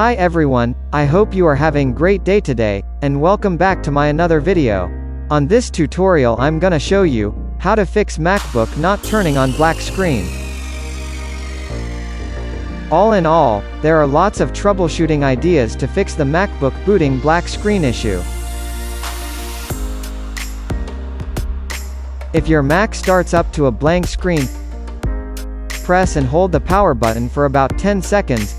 Hi everyone, I hope you are having great day today, and welcome back to my another video. On this tutorial I'm gonna show you how to fix MacBook not turning on black screen. All in all, there are lots of troubleshooting ideas to fix the MacBook booting black screen issue. If your Mac starts up to a blank screen, press and hold the power button for about 10 seconds.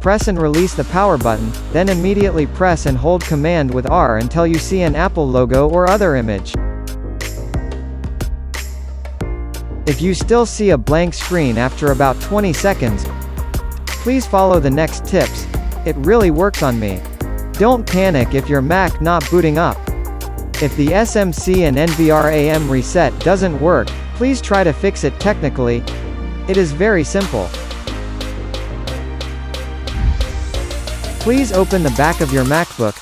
Press and release the power button, then immediately press and hold Command with R until you see an Apple logo or other image. If you still see a blank screen after about 20 seconds, please follow the next tips. It really works on me. Don't panic if your Mac not booting up. If the SMC and NVRAM reset doesn't work, please try to fix it technically. It is very simple. Please open the back of your MacBook.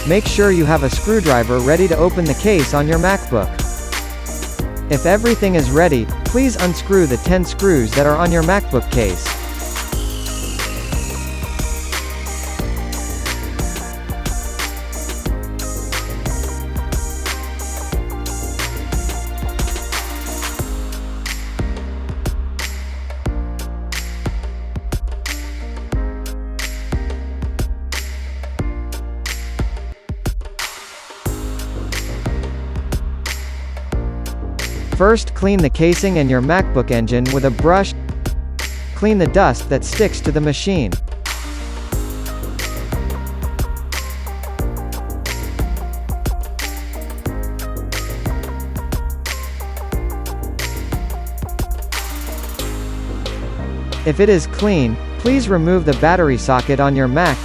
Make sure you have a screwdriver ready to open the case on your MacBook. If everything is ready, please unscrew the 10 screws that are on your MacBook case. First, clean the casing and your MacBook engine with a brush. Clean the dust that sticks to the machine. If it is clean, please remove the battery socket on your Mac.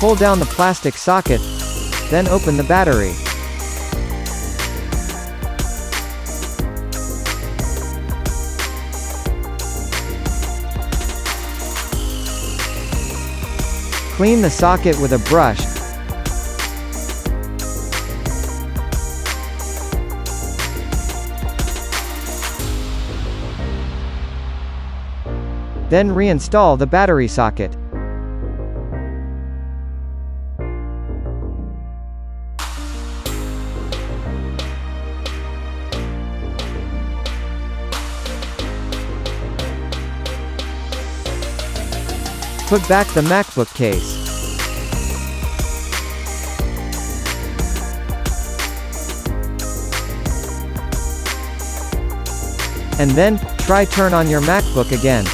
Pull down the plastic socket, then open the battery. Clean the socket with a brush. Then reinstall the battery socket. Put back the MacBook case. And then, try turn on your MacBook again.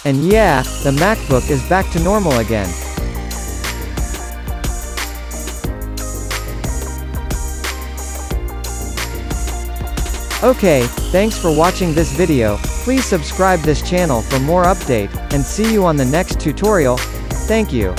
And yeah, the MacBook is back to normal again. Okay, thanks for watching this video. Please subscribe this channel for more update, and see you on the next tutorial. Thank you.